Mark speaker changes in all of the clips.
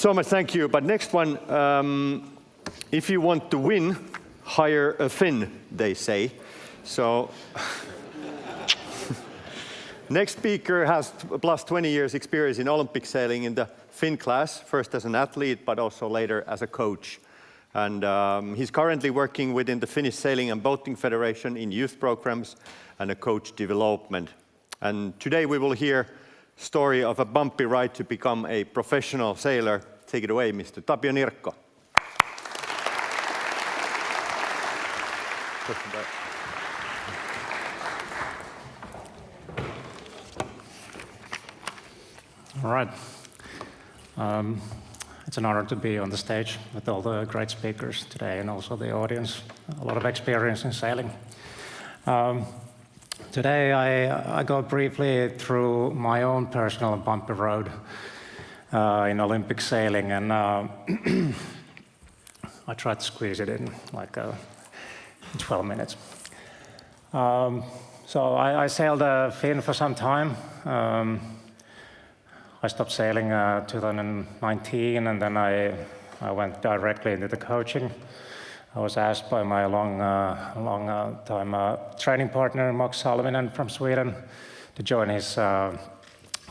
Speaker 1: So much, thank you. But next one, if you want to win, hire a Finn, they say. So next speaker has plus 20 years experience in Olympic sailing in the Finn class, first as an athlete, but also later as a coach. And he's currently working within the Finnish Sailing and Boating Federation in youth programs and a coach development. And today we will hear story of a bumpy ride to become a professional sailor. Take it away, Mr. Tapio Nirkko.
Speaker 2: All right. It's an honor to be on the stage with all the great speakers today and also the audience. A lot of experience in sailing. Today I go briefly through my own personal bumpy road in Olympic sailing, and I tried to squeeze it in like 12 minutes. So I sailed Finn for some time. I stopped sailing 2019, and then I went directly into the coaching. I was asked by my long-time training partner, Max Salminen from Sweden, to join his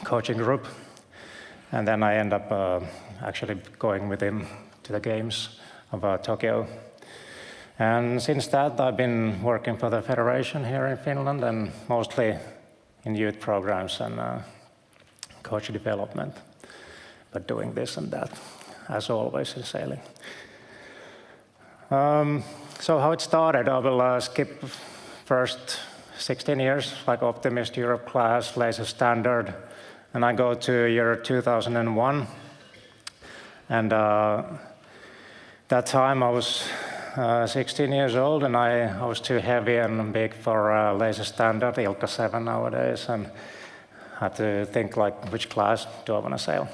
Speaker 2: coaching group. And then I ended up actually going with him to the games of Tokyo. And since that, I've been working for the federation here in Finland, and mostly in youth programs and coach development, but doing this and that, as always in sailing. So how it started, I will skip first 16 years, like Optimist Europe class, Laser Standard, and I go to year 2001. And that time I was 16 years old, and I was too heavy and big for Laser Standard, Ilka 7 nowadays, and had to think like, which class do I want to sail?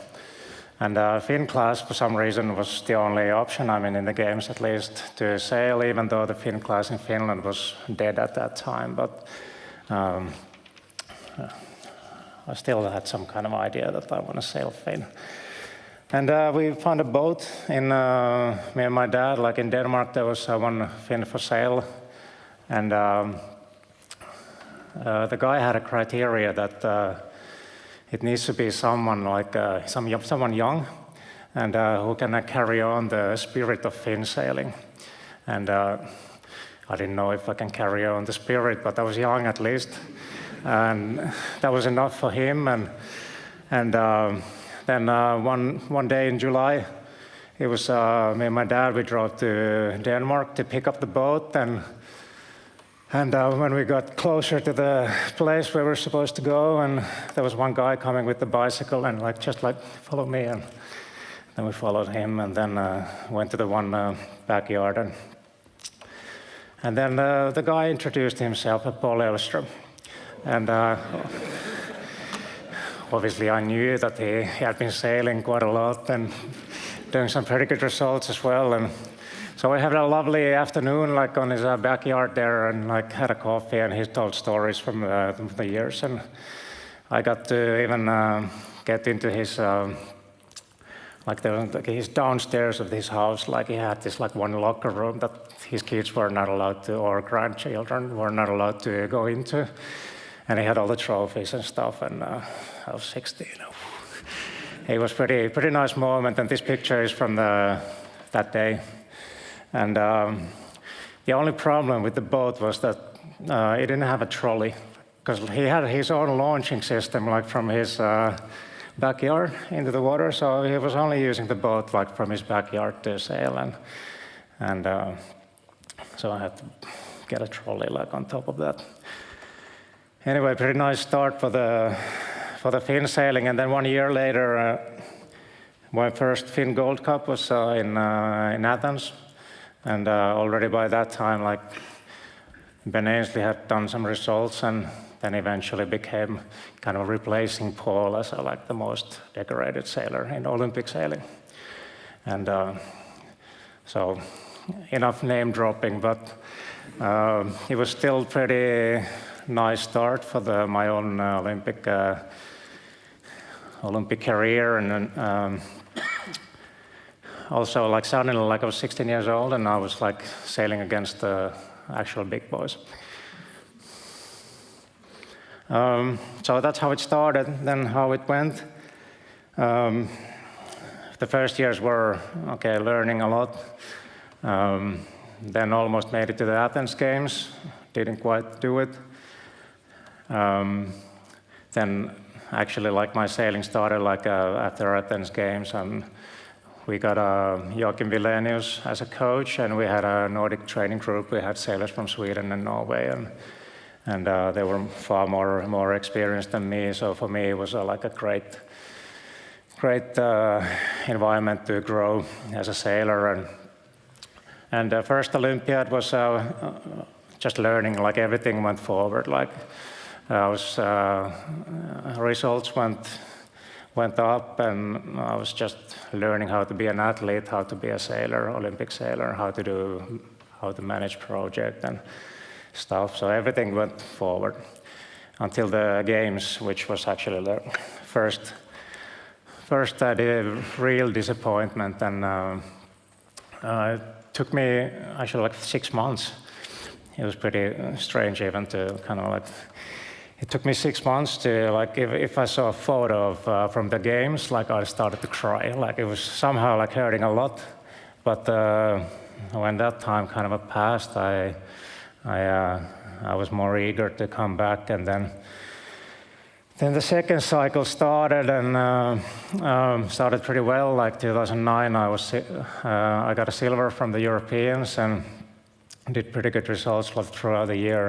Speaker 2: And Finn class, for some reason, was the only option, I mean, in the games at least, to sail, even though the Finn class in Finland was dead at that time. But I still had some kind of idea that I want to sail Finn. And we found a boat in, me and my dad, like in Denmark, there was one Finn for sale. And the guy had a criteria that it needs to be someone like someone young and who can carry on the spirit of Finn sailing. And I didn't know if I can carry on the spirit, but I was young at least, and that was enough for him. And then one day in July, it was me and my dad. We drove to Denmark to pick up the boat, and when we got closer to the place where we were supposed to go, and there was one guy coming with the bicycle and just follow me, and then we followed him, and then went to the one backyard, and then the guy introduced himself as Paul Elström, and obviously I knew that he had been sailing quite a lot and doing some pretty good results as well, and so we had a lovely afternoon, like on his backyard there, and like had a coffee, and he told stories from the years, and I got to even get into his his downstairs of his house. Like he had this like one locker room that his kids were not allowed to, or grandchildren were not allowed to go into, and he had all the trophies and stuff. And I was 16. It was pretty nice moment, and this picture is from that day. And the only problem with the boat was that it didn't have a trolley, because he had his own launching system, like from his backyard into the water. So he was only using the boat like from his backyard to sail, and so I had to get a trolley like on top of that. Anyway, pretty nice start for the Finn sailing, and then 1 year later, my first Finn Gold Cup was in Athens. And already by that time, like Ben Ainsley had done some results, and then eventually became kind of replacing Paul as like the most decorated sailor in Olympic sailing. And so enough name dropping, but it was still pretty nice start for my own Olympic career, and also like suddenly like I was 16 years old and I was like sailing against the actual big boys. So that's how it started, then how it went. The first years were, okay, learning a lot. Then almost made it to the Athens Games, didn't quite do it. Then actually like my sailing started like after Athens Games, and we got Joachim Vilenius as a coach, and we had a Nordic training group. We had sailors from Sweden and Norway, and they were far more experienced than me. So for me, it was like a great environment to grow as a sailor. And the first Olympiad was just learning, like everything went forward. Like results went up, and I was just learning how to be an athlete, how to be a sailor, Olympic sailor, how to manage project and stuff. So everything went forward until the games, which was actually the first real disappointment, and it took me actually like 6 months. It was pretty strange even to kind of like. It took me 6 months to like if I saw a photo of from the games, like I started to cry. Like it was somehow like hurting a lot. But when that time kind of passed, I was more eager to come back, and then the second cycle started, and started pretty well. Like 2009, I got a silver from the Europeans and did pretty good results throughout the year,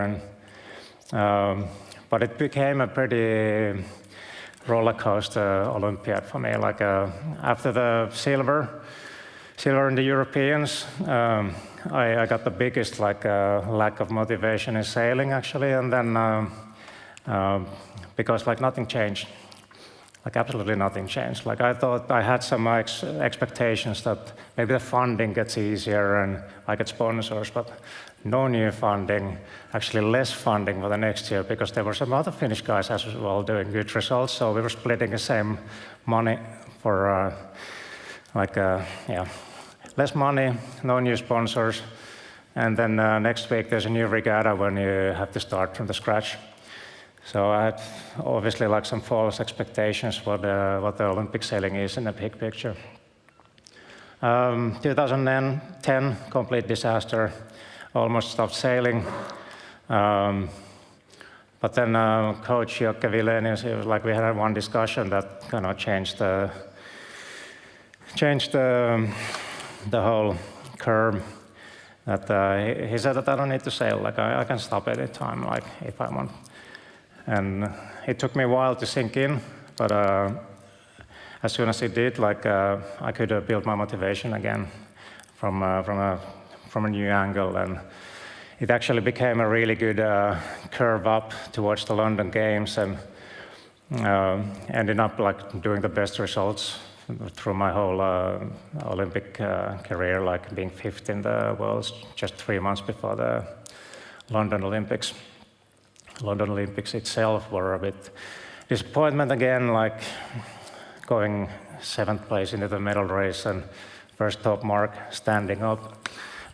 Speaker 2: and. But it became a pretty roller coaster Olympiad for me. Like after the silver in the Europeans, I got the biggest like lack of motivation in sailing actually, and then because like nothing changed, like absolutely nothing changed. Like I thought I had some expectations that maybe the funding gets easier and I get sponsors, but no new funding, actually less funding for the next year, because there were some other Finnish guys as well doing good results, so we were splitting the same money for less money, no new sponsors, and then next week there's a new regatta when you have to start from the scratch. So I had obviously like some false expectations for what the Olympic sailing is in the big picture. 2010, complete disaster. Almost stopped sailing, but then coach Joachim Vilenius, he was like, we had one discussion that kind of changed the whole curve. That he said that I don't need to sail, like I can stop any time, like if I want. And it took me a while to sink in, but as soon as it did, like I could build my motivation again from a new angle, and it actually became a really good curve up towards the London Games, and ended up like doing the best results through my whole Olympic career, like being fifth in the world just 3 months before the London Olympics. London Olympics itself were a bit disappointment again, like going 7th place into the medal race and first top mark standing up.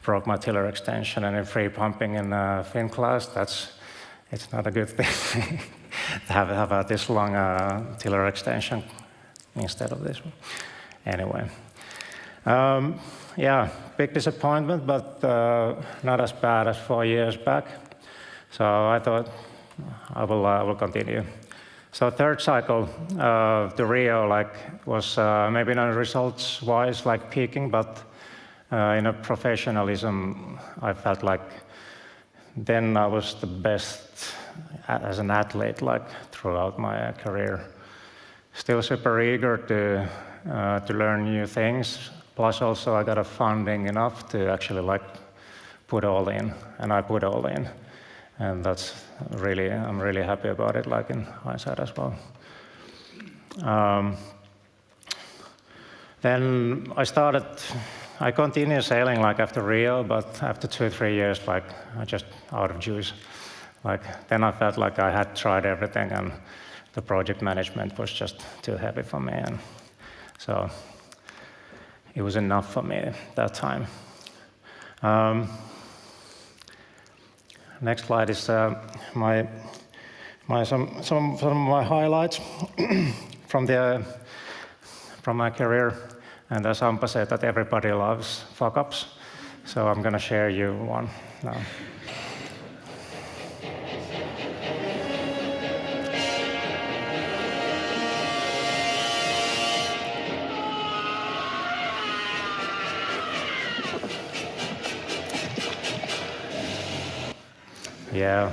Speaker 2: Broke my tiller extension, and in free pumping in fin class, it's not a good thing to have this long tiller extension instead of this one. Anyway, yeah, big disappointment, but not as bad as 4 years back. So I thought I will continue. So third cycle to Rio was maybe not results-wise like peaking, but in a professionalism, I felt like then I was the best as an athlete throughout my career. Still super eager to learn new things. Plus also I got a funding enough to actually put all in, and I put all in. And I'm really happy about it, in hindsight as well. Then I continued sailing after Rio, but after 2-3 years, I just out of juice. Then I felt like I had tried everything, and the project management was just too heavy for me. And so it was enough for me that time. Next slide is some of my highlights from my career. And as Sampa said, that everybody loves fuck-ups, so I'm going to share you one now. Yeah,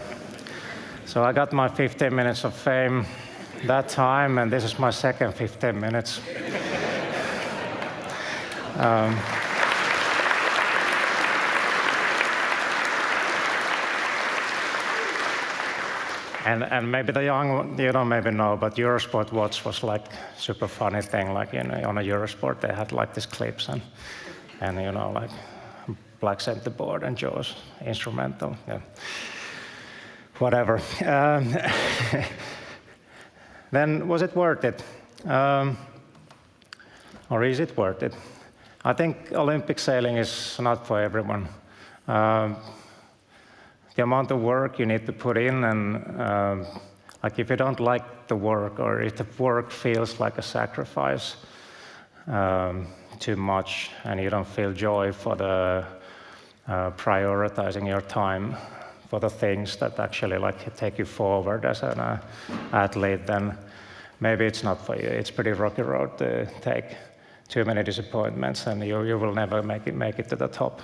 Speaker 2: so I got my 15 minutes of fame that time, and this is my second 15 minutes. And maybe the young, you don't maybe know, but Eurosport Watch was like super funny thing. Like, you know, on a Eurosport they had like these clips and you know, like Black Centerboard and Jaws instrumental. Yeah. Whatever. Then was it worth it? Or is it worth it? I think Olympic sailing is not for everyone. The amount of work you need to put in, and like if you don't like the work, or if the work feels like a sacrifice too much, and you don't feel joy for the prioritizing your time for the things that actually like take you forward as an athlete, then maybe it's not for you. It's pretty rocky road to take. Too many disappointments, and you will never make it to the top.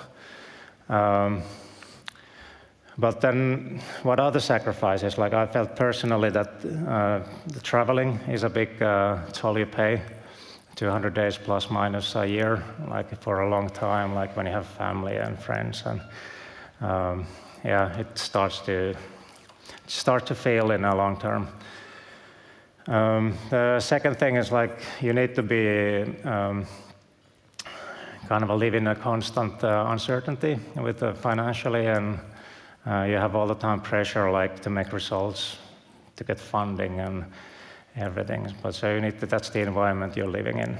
Speaker 2: But then, what are the sacrifices? Like I felt personally that the traveling is a big toll you pay, 200 days plus minus a year, like for a long time, like when you have family and friends, and yeah, it starts to fail in a long term. The second thing is like you need to be kind of live in a constant uncertainty with financially, and you have all the time pressure like to make results, to get funding and everything. But so you need to, that's the environment you're living in.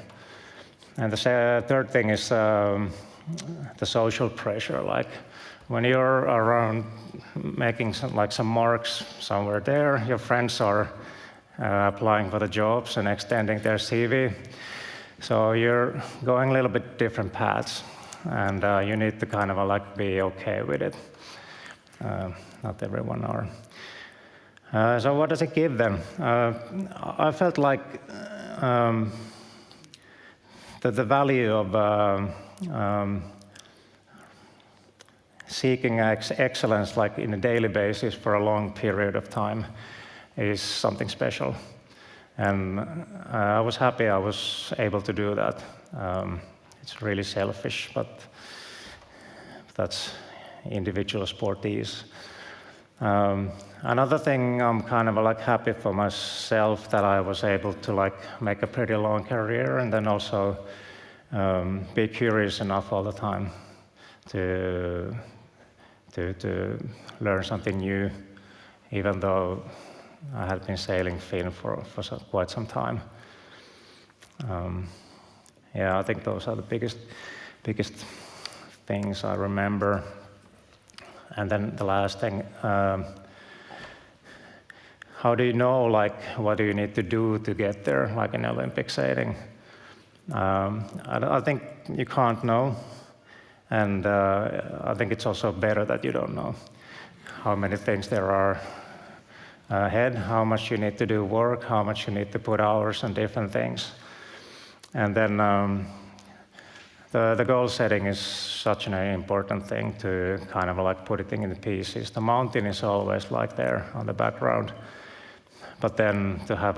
Speaker 2: And the third thing is the social pressure. Like when you're around making some marks somewhere there, your friends are applying for the jobs and extending their CV. So you're going a little bit different paths, and you need to kind of like be okay with it. Not everyone are. So what does it give them? I felt like the value of seeking excellence like in a daily basis for a long period of time is something special. And I was happy I was able to do that. It's really selfish, but that's individual sportees. Another thing I'm kind of like happy for myself that I was able to like make a pretty long career, and then also be curious enough all the time to learn something new, even though I had been sailing Finn for quite some time. Yeah, I think those are the biggest things I remember. And then the last thing, how do you know, like, what do you need to do to get there, like in Olympic sailing? I think you can't know, and I think it's also better that you don't know how many things there are ahead, how much you need to do work, how much you need to put hours on different things. And then the goal setting is such an important thing to kind of like put it in the pieces. The mountain is always like there on the background, but then to have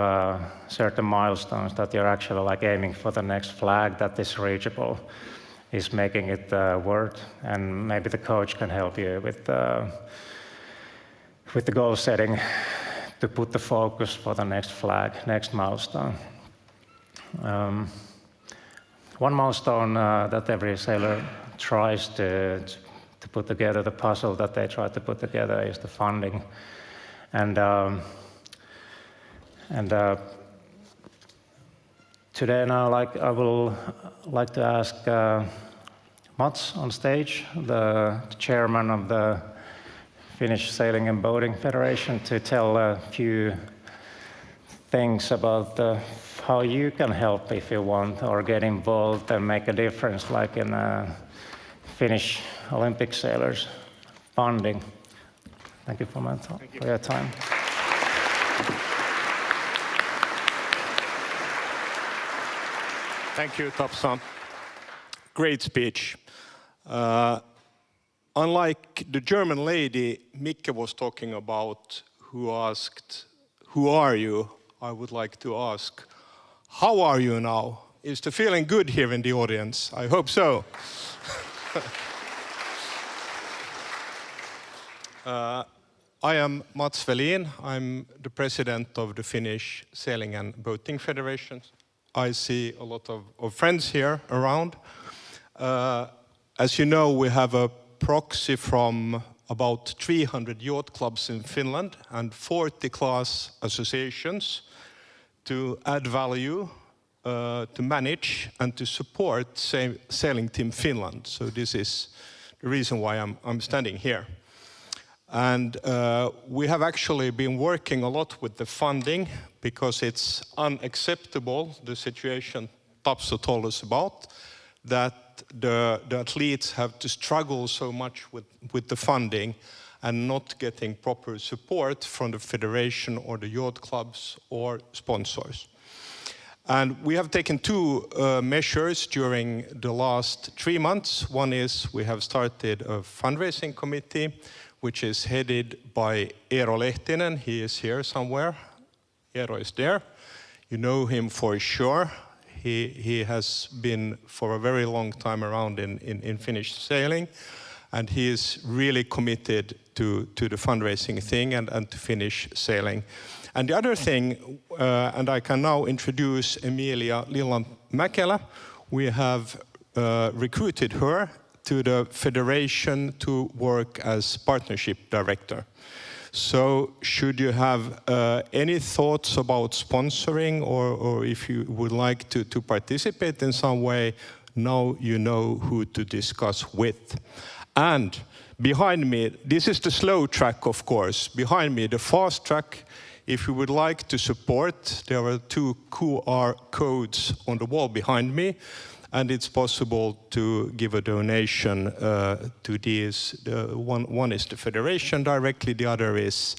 Speaker 2: certain milestones that you're actually like aiming for the next flag that is reachable is making it worth. And maybe the coach can help you with the goal setting to put the focus for the next flag, next milestone. One milestone that every sailor tries to put together, the puzzle that they try to put together, is the funding. And today now, I will like to ask Mats on stage, the chairman of the Finnish Sailing and Boating Federation, to tell a few things about how you can help if you want, or get involved and make a difference, like in Finnish Olympic sailors funding. Thank you for your time.
Speaker 3: Thank you, Tapsa. Great speech. Unlike the German lady Mikke was talking about, who asked, "Who are you?" I would like to ask, "How are you now?" Is the feeling good here in the audience? I hope so. I am Mats Velin. I'm the president of the Finnish Sailing and Boating Federation. I see a lot of friends here around. As you know, we have a proxy from about 300 yacht clubs in Finland and 40 class associations to add value, to manage and to support Sailing Team Finland. So this is the reason why I'm standing here. And we have actually been working a lot with the funding, because it's unacceptable, the situation Tapsa told us about, that the athletes have to struggle so much with the funding and not getting proper support from the federation or the yacht clubs or sponsors. And we have taken two measures during the last 3 months. One is we have started a fundraising committee, which is headed by Eero Lehtinen. He is here somewhere. Eero is there. You know him for sure. He has been for a very long time around in Finnish sailing, and he is really committed to the fundraising thing and to Finnish sailing. And the other thing, and I can now introduce Emilia Lilla-Mäkelä. We have recruited her to the federation to work as partnership director. So should you have any thoughts about sponsoring, or if you would like to participate in some way, now you know who to discuss with. And behind me, this is the slow track, of course. Behind me, the fast track. If you would like to support, there are 2 QR codes on the wall behind me. And it's possible to give a donation to these. One is the federation directly, the other is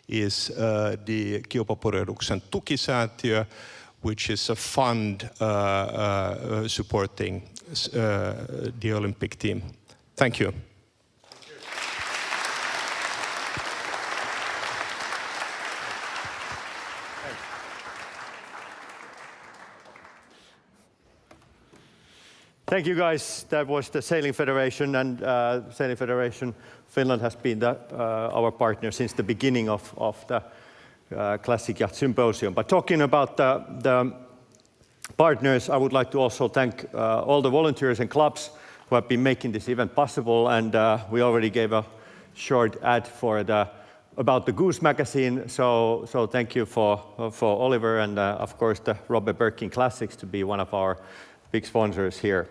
Speaker 3: the Kilpapurjehduksen tukisäätiö, which is a fund supporting the Olympic team. Thank you.
Speaker 1: Thank you, guys. That was the Sailing Federation, and Sailing Federation Finland has been our partner since the beginning of the Classic Yacht Symposium. But talking about the partners, I would like to also thank all the volunteers and clubs who have been making this event possible. And we already gave a short ad about the Goose magazine. So thank you for Oliver and of course the Robert Birkin Classics to be one of our big sponsors here.